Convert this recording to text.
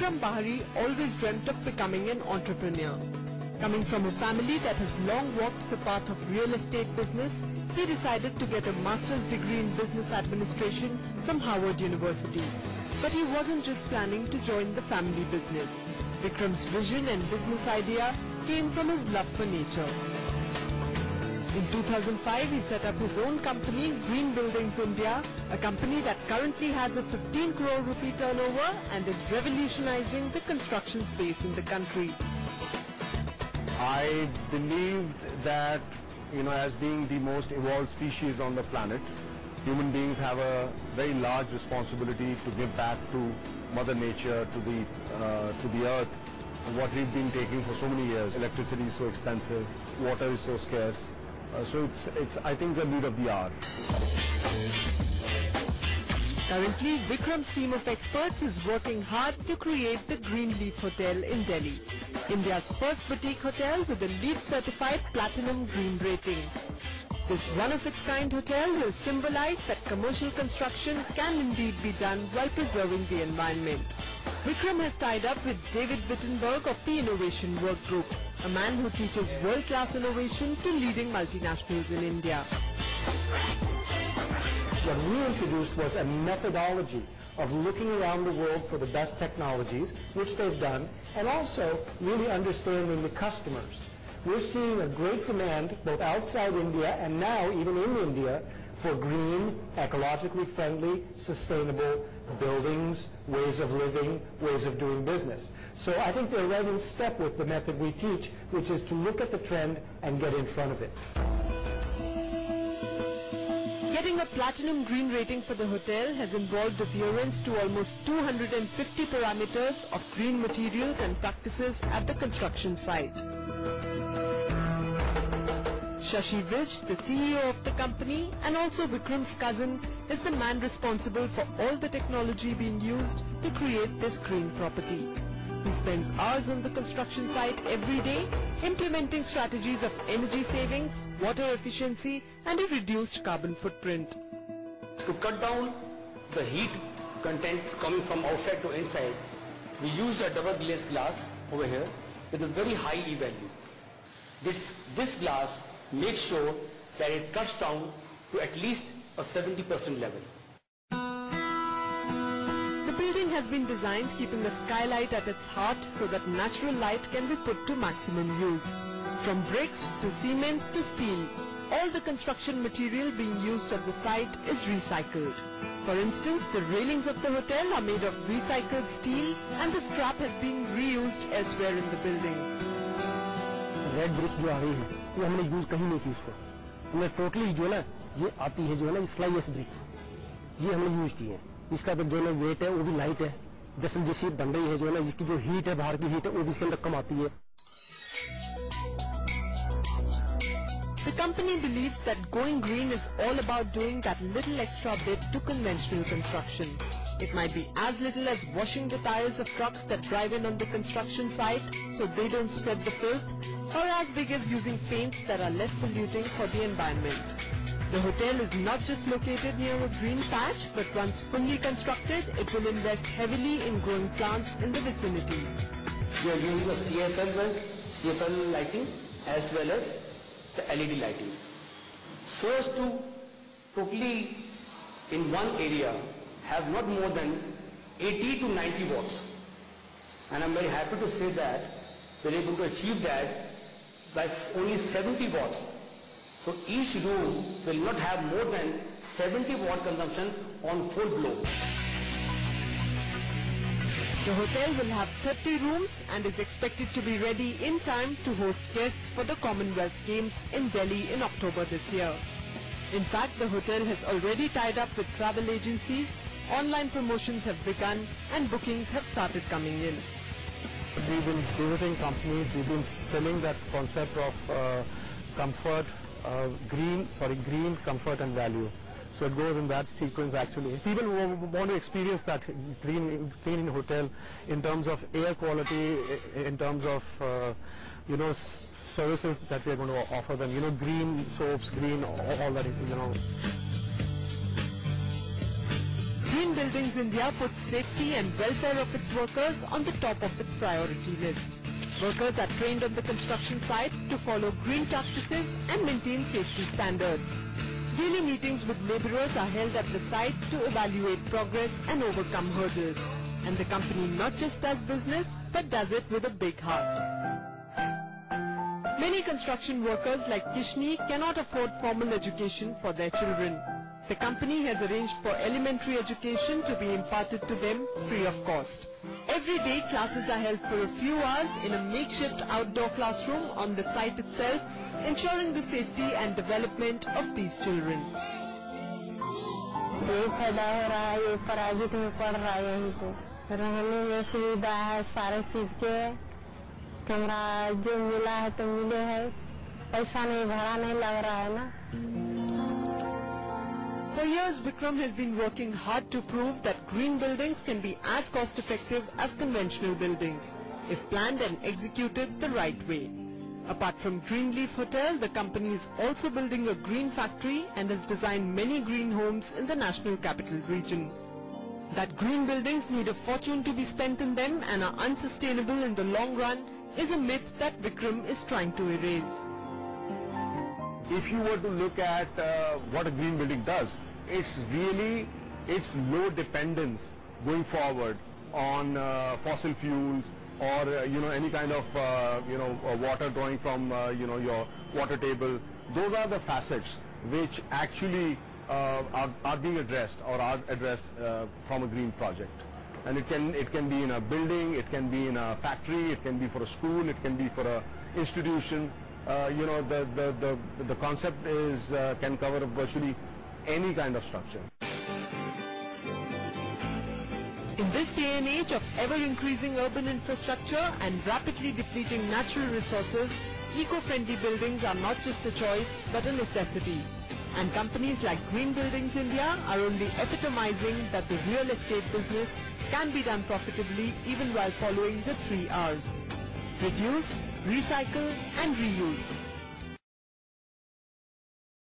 Vikram Bahari always dreamt of becoming an entrepreneur. Coming from a family that has long walked the path of real estate business, he decided to get a master's degree in business administration from Harvard University. But he wasn't just planning to join the family business. Vikram's vision and business idea came from his love for nature. In 2005, he set up his own company, Green Buildings India, a company that currently has a 15 crore rupee turnover and is revolutionizing the construction space in the country. I believed that, as being the most evolved species on the planet, human beings have a very large responsibility to give back to Mother Nature, to the earth, what we've been taking for so many years. Electricity is so expensive, water is so scarce. So it's I think the need of the hour. Currently, Vikram's team of experts is working hard to create the Green Leaf Hotel in Delhi, India's first boutique hotel with a LEED certified Platinum Green rating. This one-of-its-kind hotel will symbolize that commercial construction can indeed be done while preserving the environment. Vikram has tied up with David Wittenberg of the Innovation Work Group, a man who teaches world-class innovation to leading multinationals in India. What we introduced was a methodology of looking around the world for the best technologies, which they've done, and also really understanding the customers. We're seeing a great demand both outside India and now even in India for green, ecologically friendly, sustainable buildings, ways of living, ways of doing business. So I think they're right in step with the method we teach, which is to look at the trend and get in front of it. Getting a Platinum Green rating for the hotel has involved adherence to almost 250 parameters of green materials and practices at the construction site. Shashi Vij, the CEO of the company and also Vikram's cousin, is the man responsible for all the technology being used to create this green property. He spends hours on the construction site every day, implementing strategies of energy savings, water efficiency and a reduced carbon footprint. To cut down the heat content coming from outside to inside, we use a double glazed glass over here with a very high E value. This glass makes sure that it cuts down to at least a 70% level. The building has been designed keeping the skylight at its heart so that natural light can be put to maximum use. From bricks to cement to steel, all the construction material being used at the site is recycled. For instance, the railings of the hotel are made of recycled steel and the scrap has been reused elsewhere in the building. Red bricks जो आ रही है वो हमने use कहीं नहीं की उसको, हमने टोटली जो है ना ये आती है जो है ना फ्लाईएस ब्रिक्स ये हमने यूज की है। इसका जो है वेट है वो भी लाइट है, दरअसल जैसी बन रही है जो है ना जिसकी जो हीट है बाहर की हीट है वो भी इसके अंदर कम आती है। The company believes that going green is all about doing that little extra bit to conventional construction. It might be as little as washing the tires of trucks that drive in on the construction site so they don't spread the filth, or as big as using paints that are less polluting for the environment. The hotel is not just located near a green patch, but once fully constructed, it will invest heavily in growing plants in the vicinity. We are using the CFL lighting as well as the LED lightings, so as to totally in one area have not more than 80 to 90 watts, and I'm very happy to say that we're able to achieve that by only 70 watts. So each room will not have more than 70 watt consumption on full blow. The hotel will have 30 rooms and is expected to be ready in time to host guests for the Commonwealth Games in Delhi in October this year. In fact, the hotel has already tied up with travel agencies, online promotions have begun and bookings have started coming in. We've been visiting companies, we've been selling that concept of comfort, green, comfort and value. So it goes in that sequence actually. People want to experience that green in hotel in terms of air quality, in terms of services that we are going to offer them. Green soaps, green all that. Green Buildings India puts safety and welfare of its workers on the top of its priority list. Workers are trained on the construction site to follow green practices and maintain safety standards. Daily meetings with labourers are held at the site to evaluate progress and overcome hurdles. And the company not just does business, but does it with a big heart. Many construction workers like Kishni cannot afford formal education for their children. The company has arranged for elementary education to be imparted to them free of cost. Every day classes are held for a few hours in a makeshift outdoor classroom on the site itself, ensuring the safety and development of these children. ये फायदा हो रहा है, ये private में पढ़ रहा है, यहीं पे रहने में सुविधा है, सारे चीज के कमरा जो मिला है तो मिले है, पैसा नहीं भाड़ा नहीं लग रहा है ना. For years, Vikram has been working hard to prove that green buildings can be as cost-effective as conventional buildings, if planned and executed the right way. Apart from Greenleaf Hotel, the company is also building a green factory and has designed many green homes in the national capital region. That green buildings need a fortune to be spent in them and are unsustainable in the long run is a myth that Vikram is trying to erase. If you were to look at what a green building does, it's low dependence going forward on fossil fuels or any kind of water drawing from your water table. Those are the facets which actually are being addressed or are addressed from a green project. And it can be in a building, it can be in a factory, it can be for a school, it can be for a institution. The concept is can cover virtually any kind of structure. In this day and age of ever-increasing urban infrastructure and rapidly depleting natural resources, eco-friendly buildings are not just a choice but a necessity. And companies like Green Buildings India are only epitomizing that the real estate business can be done profitably even while following the 3 Rs. Reduce, recycle and reuse.